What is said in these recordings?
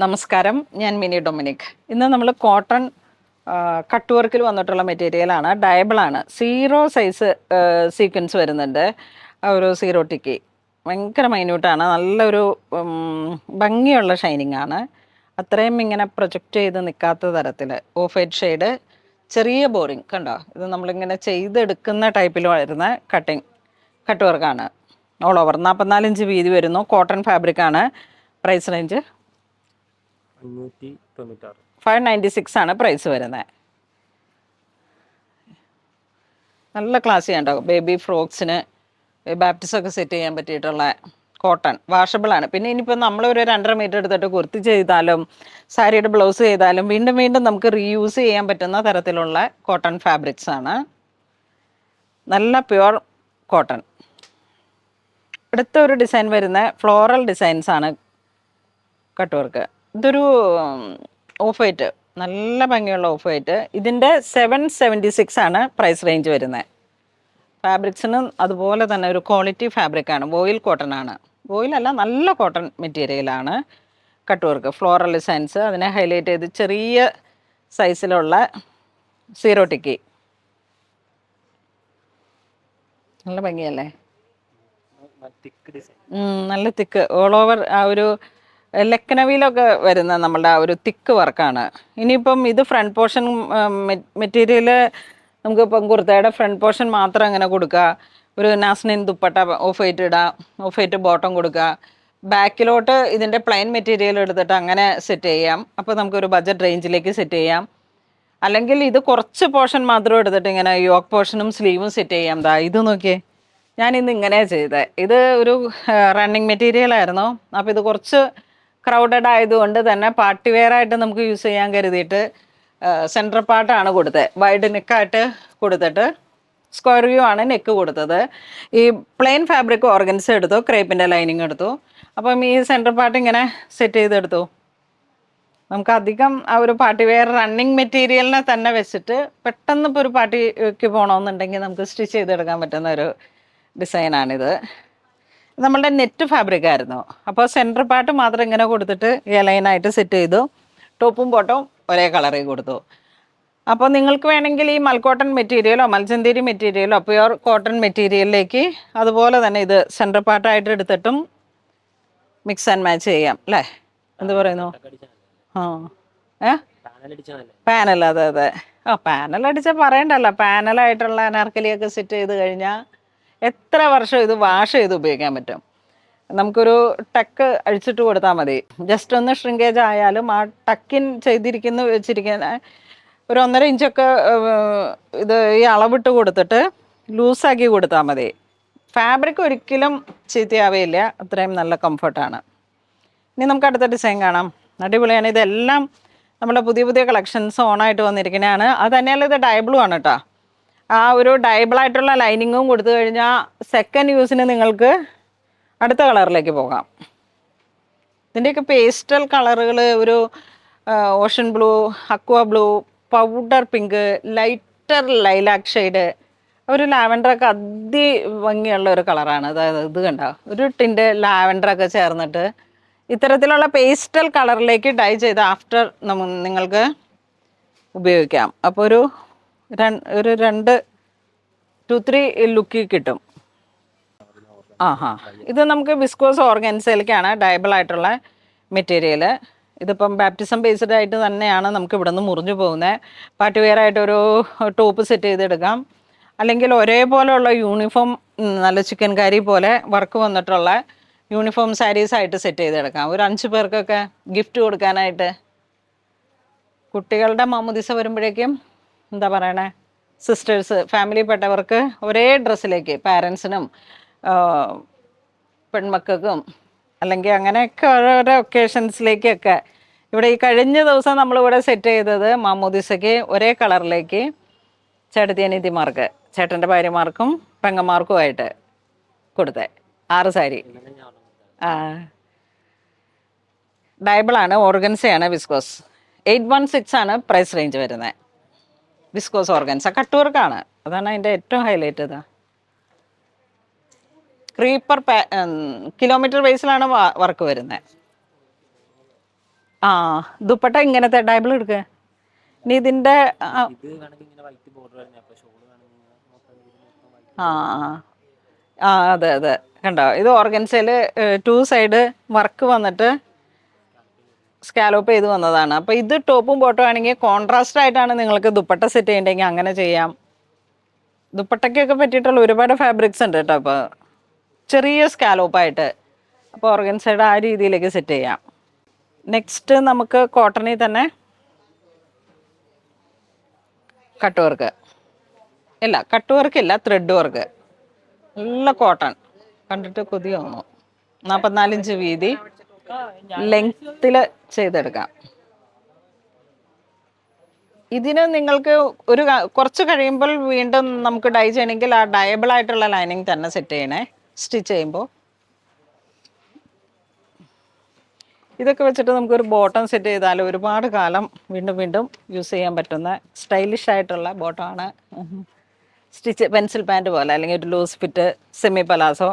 നമസ്കാരം, ഞാൻ mini Dominic. ഇന്ന് നമ്മൾ കോട്ടൺ കട്ട് വർക്കിൽ വന്നിട്ടുള്ള മെറ്റീരിയലാണ്, ഡയബിളാണ്. സീറോ സൈസ് സീക്വൻസ് വരുന്നുണ്ട്. ഒരു സീറോ ടിക്കി ഭയങ്കര മൈന്യൂട്ടാണ്, നല്ലൊരു ഭംഗിയുള്ള ഷൈനിങ് ആണ്. അത്രയും ഇങ്ങനെ പ്രൊജക്റ്റ് ചെയ്ത് നിൽക്കാത്ത തരത്തിൽ ഓഫ് വൈറ്റ് ഷെയ്ഡ്, ചെറിയ ബോറിങ് കണ്ടോ. ഇത് നമ്മളിങ്ങനെ ചെയ്തെടുക്കുന്ന ടൈപ്പിൽ വരുന്ന കട്ട് വർക്കാണ്. ഓൾ ഓവർ 44 ഇഞ്ച് വീതി വരുന്നു. കോട്ടൺ ഫാബ്രിക്കാണ്. പ്രൈസ് റേഞ്ച് 596 ആണ് പ്രൈസ് വരുന്നത്. നല്ല ക്ലാസ്സി ഉണ്ടോ, ബേബി ഫ്രോക്സിന്, ബാപ്റ്റിസം ഒക്കെ സെറ്റ് ചെയ്യാൻ പറ്റിയിട്ടുള്ള കോട്ടൺ വാഷബിൾ ആണ്. പിന്നെ ഇനിയിപ്പോൾ നമ്മളൊരു 2.5 മീറ്റർ എടുത്തിട്ട് കുർത്തി ചെയ്താലും സാരിയുടെ ബ്ലൗസ് ചെയ്താലും വീണ്ടും വീണ്ടും നമുക്ക് റീയൂസ് ചെയ്യാൻ പറ്റുന്ന തരത്തിലുള്ള കോട്ടൺ ഫാബ്രിക്സ് ആണ്. നല്ല പ്യുവർ കോട്ടൺ. അടുത്ത ഒരു ഡിസൈൻ വരുന്ന ഫ്ലോറൽ ഡിസൈൻസ് ആണ് കട്ട് വർക്ക്. ഇതൊരു ഓഫ് വൈറ്റ്, നല്ല ഭംഗിയുള്ള ഓഫ് വൈറ്റ്. ഇതിൻ്റെ 776 ആണ് പ്രൈസ് റേഞ്ച് വരുന്നത്. ഫാബ്രിക്സിന് അതുപോലെ തന്നെ ഒരു ക്വാളിറ്റി ഫാബ്രിക്കാണ്, വോയിൽ കോട്ടൺ ആണ്. വോയിലല്ല, നല്ല കോട്ടൺ മെറ്റീരിയലാണ്. കട്ട് വർക്ക് ഫ്ലോറൽ ഡിസൈൻസ്, അതിനെ ഹൈലൈറ്റ് ചെയ്ത് ചെറിയ സൈസിലുള്ള സീറോ ടിക്കി. നല്ല ഭംഗിയല്ലേ, നല്ല തിക്ക് ഓൾ ഓവർ. ആ ഒരു ലക്നവിയിലൊക്കെ വരുന്ന നമ്മളുടെ ആ ഒരു തിക്ക് വർക്കാണ്. ഇനിയിപ്പം ഇത് ഫ്രണ്ട് പോർഷൻ മെറ്റീരിയൽ നമുക്കിപ്പം കുർത്തയുടെ ഫ്രണ്ട് പോർഷൻ മാത്രം അങ്ങനെ കൊടുക്കുക. ഒരു നാസ്നിൻ ദുപ്പട്ട ഓഫ് വൈറ്റ് ഇടാം, ഓഫ് വൈറ്റ് ബോട്ടം കൊടുക്കുക. ബാക്കിലോട്ട് ഇതിൻ്റെ പ്ലെയിൻ മെറ്റീരിയൽ എടുത്തിട്ട് അങ്ങനെ സെറ്റ് ചെയ്യാം. അപ്പോൾ നമുക്കൊരു ബഡ്ജറ്റ് റേഞ്ചിലേക്ക് സെറ്റ് ചെയ്യാം. അല്ലെങ്കിൽ ഇത് കുറച്ച് പോർഷൻ മാത്രം എടുത്തിട്ട് ഇങ്ങനെ യോക്ക് പോർഷനും സ്ലീവും സെറ്റ് ചെയ്യാം. ഇത് നോക്കിയേ, ഞാൻ ഇന്ന് ഇങ്ങനെയാണ് ചെയ്തത്. ഇത് ഒരു റണ്ണിങ് മെറ്റീരിയൽ ആയിരുന്നു. അപ്പോൾ ഇത് കുറച്ച് ക്രൗഡഡ് ആയതുകൊണ്ട് തന്നെ പാർട്ടി വെയർ ആയിട്ട് നമുക്ക് യൂസ് ചെയ്യാൻ കരുതിയിട്ട് സെൻറ്റർ പാർട്ടാണ് കൊടുത്തത്. വൈഡ് നെക്കായിട്ട് കൊടുത്തിട്ട് സ്ക്വയർ വ്യൂ ആണ് നെക്ക് കൊടുത്തത്. ഈ പ്ലെയിൻ ഫാബ്രിക് ഓർഗൻസ് എടുത്തു, ക്രേപ്പിൻ്റെ ലൈനിങ് എടുത്തു. അപ്പം ഈ സെൻറ്റർ പാർട്ട് ഇങ്ങനെ സെറ്റ് ചെയ്തെടുത്തു. നമുക്ക് അധികം ആ ഒരു പാർട്ടി വെയർ റണ്ണിങ് മെറ്റീരിയലിനെ തന്നെ വെച്ചിട്ട് പെട്ടെന്ന് ഇപ്പോൾ ഒരു പാർട്ടിക്ക് പോകണമെന്നുണ്ടെങ്കിൽ നമുക്ക് സ്റ്റിച്ച് ചെയ്തെടുക്കാൻ പറ്റുന്ന ഒരു ഡിസൈനാണിത്. നമ്മളുടെ നെറ്റ് ഫാബ്രിക് ആയിരുന്നു. അപ്പോൾ സെൻറ്റർ പാർട്ട് മാത്രം ഇങ്ങനെ കൊടുത്തിട്ട് ലൈനായിട്ട് സെറ്റ് ചെയ്തു. ടോപ്പും ബോട്ടവും ഒരേ കളറിൽ കൊടുത്തു. അപ്പോൾ നിങ്ങൾക്ക് വേണമെങ്കിൽ ഈ മൽക്കോട്ടൺ മെറ്റീരിയലോ മൽച്ചന്തേരി മെറ്റീരിയലോ പ്യുവർ കോട്ടൺ മെറ്റീരിയലിലേക്ക് അതുപോലെ തന്നെ ഇത് സെൻറ്റർ പാർട്ടായിട്ട് എടുത്തിട്ടും മിക്സ് ആൻഡ് മാച്ച് ചെയ്യാം അല്ലേ? എന്ത് പറയുന്നു? പാനൽ, അതെ അതെ. പാനൽ അടിച്ചാൽ പറയണ്ടല്ലോ. പാനലായിട്ടുള്ള അനാർക്കലിയൊക്കെ സെറ്റ് ചെയ്ത് കഴിഞ്ഞാൽ എത്ര വർഷം ഇത് വാഷ് ചെയ്ത് ഉപയോഗിക്കാൻ പറ്റും. നമുക്കൊരു ടക്ക് അഴിച്ചിട്ട് കൊടുത്താൽ മതി. ജസ്റ്റ് ഒന്ന് ഷ്രിങ്കേജ് ആയാലും ആ ടക്കിൻ വെച്ചിരിക്കുന്ന ഒരു 1.5 ഇഞ്ചൊക്കെ ഇത് ഈ അളവിട്ട് കൊടുത്തിട്ട് ലൂസാക്കി കൊടുത്താൽ മതി. ഫാബ്രിക് ഒരിക്കലും ചീത്തയാവേയില്ല, അത്രയും നല്ല കംഫർട്ടാണ്. ഇനി നമുക്ക് അടുത്ത ഡിസൈൻ കാണാം. അടിപൊളിയാണ്. ഇതെല്ലാം നമ്മുടെ പുതിയ പുതിയ കളക്ഷൻസ് ഓണായിട്ട് വന്നിരിക്കുന്നതാണ്. അത് തന്നെയല്ല, ഇത് ഡയബിളും ആണ് കേട്ടോ. ആ ഒരു ഡയബിളായിട്ടുള്ള ലൈനിങ്ങും കൊടുത്തു കഴിഞ്ഞാൽ സെക്കൻഡ് യൂസിന് നിങ്ങൾക്ക് അടുത്ത കളറിലേക്ക് പോകാം. ഇതിൻ്റെയൊക്കെ പേസ്റ്റൽ കളറുകൾ, ഒരു Ocean blue, aqua blue, powder pink, lighter lilac shade, ഒരു ലാവൻഡറൊക്കെ ഭംഗിയുള്ള ഒരു കളറാണ്. അതായത് ഇത് കണ്ടോ, ഒരു ടിൻ്റെ ലാവൻഡറൊക്കെ ചേർന്നിട്ട് ഇത്തരത്തിലുള്ള പേസ്റ്റൽ കളറിലേക്ക് ഡൈ ചെയ്ത് ആഫ്റ്റർ നിങ്ങൾക്ക് ഉപയോഗിക്കാം. അപ്പോൾ ഒരു 2-3 ലുക്ക് കിട്ടും. ഇത് നമുക്ക് വിസ്കോസ് ഓർഗൻസയിലേക്കാണ് ഡയബിൾ ആയിട്ടുള്ള മെറ്റീരിയൽ. ഇതിപ്പം ബാപ്റ്റിസം ബേസ്ഡ് ആയിട്ട് തന്നെയാണ് നമുക്ക് ഇവിടെ നിന്ന് മുറിഞ്ഞു പോകുന്നത്. പാർട്ടി വെയർ ആയിട്ടൊരു ടോപ്പ് സെറ്റ് ചെയ്തെടുക്കാം. അല്ലെങ്കിൽ ഒരേപോലെയുള്ള യൂണിഫോം, നല്ല ചിക്കൻ കറി പോലെ വർക്ക് വന്നിട്ടുള്ള യൂണിഫോം സാരീസായിട്ട് സെറ്റ് ചെയ്തെടുക്കാം. ഒരു 5 പേർക്കൊക്കെ ഗിഫ്റ്റ് കൊടുക്കാനായിട്ട്. കുട്ടികളുടെ മാമുദിസ വരുമ്പോഴേക്കും എന്താ പറയണേ, സിസ്റ്റേഴ്സ് ഫാമിലിപ്പെട്ടവർക്ക് ഒരേ ഡ്രസ്സിലേക്ക്, പാരൻസിനും പെൺമക്കൾക്കും, അല്ലെങ്കിൽ അങ്ങനെയൊക്കെ ഓരോരോ ഒക്കേഷൻസിലേക്കൊക്കെ. ഇവിടെ ഈ കഴിഞ്ഞ ദിവസം നമ്മളിവിടെ സെറ്റ് ചെയ്തത് മാമോദിസയ്ക്ക് ഒരേ കളറിലേക്ക് ചേട്ടത്തിയനീതിമാർക്ക്, ചേട്ടൻ്റെ ഭാര്യമാർക്കും പെങ്ങന്മാർക്കുമായിട്ട് കൊടുത്തേ 6 സാരി. ഡയബിളാണ്, ഓർഗൻസയാണ്, വിസ്കോസ്. 816 ആണ് പ്രൈസ് റേഞ്ച് വരുന്നത്. വിസ്കോസ് ഓർഗൻസ കട്ട് വർക്കാണ്, അതാണ് അതിൻ്റെ ഏറ്റവും ഹൈലൈറ്റ്. ഇതാ ക്രീപ്പർ കിലോമീറ്റർ ബേസിലാണ് വർക്ക് വരുന്നത്. ആ ദുപ്പട്ട ഇങ്ങനത്തെ ഡയബിൾ എടുക്കുക. ഇനി ഇതിൻ്റെ ആ ആ അതെ അതെ കണ്ടോ, ഇത് ഓർഗൻസയിൽ 2 സൈഡ് വർക്ക് വന്നിട്ട് സ്കാലോപ്പ് ചെയ്ത് വന്നതാണ്. അപ്പോൾ ഇത് ടോപ്പും ബോട്ടും ആണെങ്കിൽ കോൺട്രാസ്റ്റ് ആയിട്ടാണ് നിങ്ങൾക്ക് ദുപ്പട്ട സെറ്റ് ചെയ്യണ്ടെങ്കിൽ അങ്ങനെ ചെയ്യാം. ദുപ്പട്ടയ്ക്കൊക്കെ പറ്റിയിട്ടുള്ള ഒരുപാട് ഫാബ്രിക്സ് ഉണ്ട് കേട്ടോ. അപ്പോൾ ചെറിയ സ്കാലോപ്പായിട്ട് അപ്പോൾ ഓർഗൻസൈഡ് ആ രീതിയിലേക്ക് സെറ്റ് ചെയ്യാം. നെക്സ്റ്റ് നമുക്ക് കോട്ടണിൽ തന്നെ കട്ട് വർക്ക്, ഇല്ല കട്ട് വർക്ക് ഇല്ല, ത്രെഡ് വർക്ക്, നല്ല കോട്ടൺ, കണ്ടിട്ട് കൊതി തോന്നുന്നു. 44 ഇഞ്ച് വീതി, ലെങ്ത്തിൽ ചെയ്തെടുക്കാം. ഇതിന് നിങ്ങൾക്ക് കുറച്ച് കഴിയുമ്പോൾ വീണ്ടും നമുക്ക് ഡൈ ചെയ്യണമെങ്കിൽ ആ ഡയബിൾ ആയിട്ടുള്ള ലൈനിങ് തന്നെ സെറ്റ് ചെയ്യണേ സ്റ്റിച്ച് ചെയ്യുമ്പോൾ. ഇതൊക്കെ വെച്ചിട്ട് നമുക്കൊരു ബോട്ടം സെറ്റ് ചെയ്താൽ ഒരുപാട് കാലം വീണ്ടും വീണ്ടും യൂസ് ചെയ്യാൻ പറ്റുന്ന സ്റ്റൈലിഷ് ആയിട്ടുള്ള ബോട്ടമാണ്. സ്റ്റിച്ച് പെൻസിൽ പാൻറ്റ് പോലെ, അല്ലെങ്കിൽ ഒരു loose fit semi palazzo.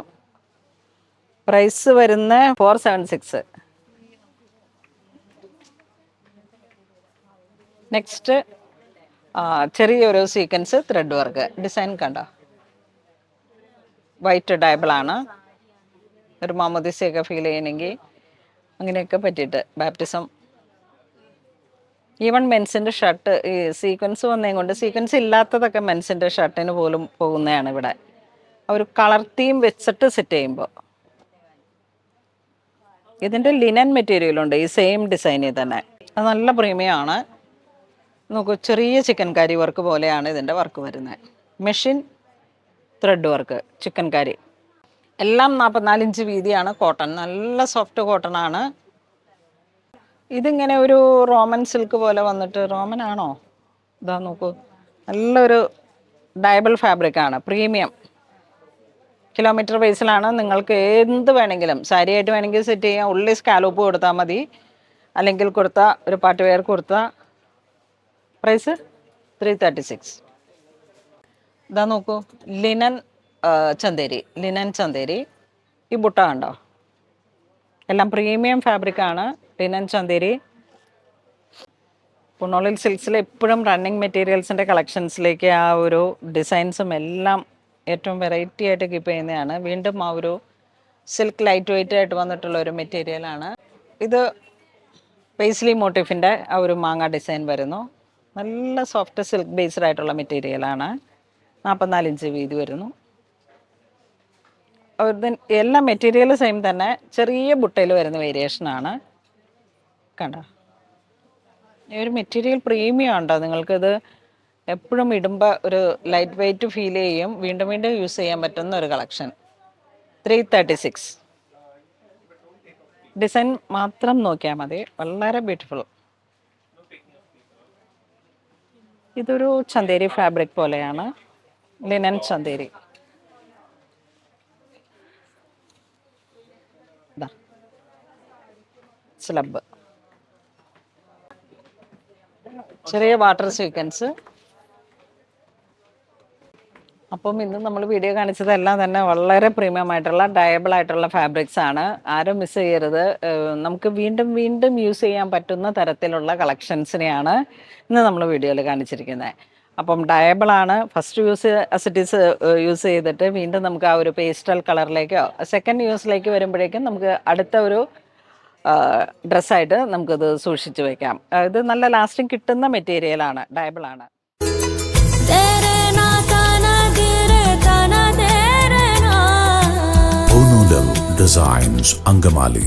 Price വരുന്ന 476. നെക്സ്റ്റ് ചെറിയൊരു സീക്വൻസ് ത്രെഡ് വർക്ക് ഡിസൈൻ കണ്ടോ, വൈറ്റ് ഡയബിളാണ്. ഒരു മാമോദിസയൊക്കെ ഫീൽ ചെയ്യണമെങ്കിൽ അങ്ങനെയൊക്കെ പറ്റിയിട്ട് ബാപ്റ്റിസം. ഈവൻ മെൻസിൻ്റെ ഷർട്ട് ഈ സീക്വൻസ് വന്നതും കൊണ്ട്, സീക്വൻസ് ഇല്ലാത്തതൊക്കെ മെൻസിൻ്റെ ഷർട്ടിന് പോലും പോകുന്നതാണ് ഇവിടെ. ഒരു കളർ തീം വെച്ചിട്ട് സെറ്റ് ചെയ്യുമ്പോൾ. ഇതിൻ്റെ ലിനൻ മെറ്റീരിയലുണ്ട് ഈ സെയിം ഡിസൈനിൽ തന്നെ, അത് നല്ല പ്രീമിയം ആണ്. നോക്കൂ, ചെറിയ ചിക്കൻ കാരി വർക്ക് പോലെയാണ് ഇതിൻ്റെ വർക്ക് വരുന്നത്. മെഷീൻ ത്രെഡ് വർക്ക് ചിക്കൻ കാരി, എല്ലാം 44 ഇഞ്ച് വീതിയാണ്. കോട്ടൺ, നല്ല സോഫ്റ്റ് കോട്ടൺ ആണ്. ഇതിങ്ങനെ ഒരു റോമൻ സിൽക്ക് പോലെ വന്നിട്ട്, റോമൻ ആണോ, ഇതാ നോക്കൂ, നല്ലൊരു ഡയബിൾ ഫാബ്രിക്കാണ്, പ്രീമിയം. കിലോമീറ്റർ ബേസിലാണ്. നിങ്ങൾക്ക് എന്ത് വേണമെങ്കിലും സാരി ആയിട്ട് വേണമെങ്കിൽ സെറ്റ് ചെയ്യാം. ഉള്ളി സ്കാലോപ്പ് കൊടുത്താൽ മതി, അല്ലെങ്കിൽ കൊടുത്താൽ ഒരു പാർട്ടി വെയർ കൊടുത്താൽ. പ്രൈസ് 336. ഇതാ നോക്കൂ, ലിനൻ ചന്തേരി, ലിനൻ ചന്തേരി. ഈ ബുട്ട കണ്ടോ, എല്ലാം പ്രീമിയം ഫാബ്രിക്കാണ്. ലിനൻ ചന്തേരി. പുണ്ണോളിൽ സിൽക്സിൽ എപ്പോഴും റണ്ണിങ് മെറ്റീരിയൽസിൻ്റെ കളക്ഷൻസിലേക്ക് ആ ഒരു ഡിസൈൻസും എല്ലാം ഏറ്റവും വെറൈറ്റി ആയിട്ട് കീപ്പ് ചെയ്യുന്നതാണ്. വീണ്ടും ആ ഒരു സിൽക്ക് ലൈറ്റ് വെയിറ്റ് ആയിട്ട് വന്നിട്ടുള്ള ഒരു മെറ്റീരിയലാണ് ഇത്. പേസ്ലി മോട്ടീഫിൻ്റെ ആ ഒരു മാങ്ങ ഡിസൈൻ വരുന്നു. നല്ല സോഫ്റ്റ് സിൽക്ക് ബേസ്ഡ് ആയിട്ടുള്ള മെറ്റീരിയലാണ്. 44 ഇഞ്ച് വീതി വരുന്നു. എല്ലാ മെറ്റീരിയൽ സെയിം തന്നെ, ചെറിയ ബുട്ടയിൽ വരുന്ന വേരിയേഷനാണ്. കണ്ടോ, ഈ ഒരു മെറ്റീരിയൽ പ്രീമിയം ഉണ്ടോ. നിങ്ങൾക്കിത് എപ്പോഴും ഇടുമ്പോൾ ഒരു ലൈറ്റ് വെയ്റ്റ് ഫീൽ ചെയ്യും. വീണ്ടും വീണ്ടും യൂസ് ചെയ്യാൻ പറ്റുന്ന ഒരു കളക്ഷൻ. 336. ഡിസൈൻ മാത്രം നോക്കിയാൽ മതി, വളരെ ബ്യൂട്ടിഫുൾ. ഇതൊരു ചന്തേരി ഫാബ്രിക് പോലെയാണ്, ലിനൻ ചന്തേരി. സ്ലബ്, ചെറിയ വാട്ടർ സീക്വൻസ്. അപ്പം ഇന്ന് നമ്മൾ വീഡിയോ കാണിച്ചതെല്ലാം തന്നെ വളരെ പ്രീമിയം ആയിട്ടുള്ള ഡയബിൾ ആയിട്ടുള്ള ഫാബ്രിക്സ് ആണ്. ആരും മിസ് ചെയ്യരുത്. നമുക്ക് വീണ്ടും വീണ്ടും യൂസ് ചെയ്യാൻ പറ്റുന്ന തരത്തിലുള്ള കളക്ഷൻസിനെയാണ് ഇന്ന് നമ്മൾ വീഡിയോയിൽ കാണിച്ചിരിക്കുന്നത്. അപ്പം ഡയബിളാണ്. ഫസ്റ്റ് യൂസ് ചെയ്തിട്ട് വീണ്ടും നമുക്ക് ആ ഒരു പേസ്റ്റൽ കളറിലേക്കോ സെക്കൻഡ് യൂസിലേക്ക് വരുമ്പോഴേക്കും നമുക്ക് അടുത്ത ഒരു ഡ്രസ്സായിട്ട് നമുക്കിത് സൂക്ഷിച്ച് വയ്ക്കാം. ഇത് നല്ല ലാസ്റ്റിംഗ് കിട്ടുന്ന മെറ്റീരിയലാണ്, ഡയബിളാണ്. Designs Angamali.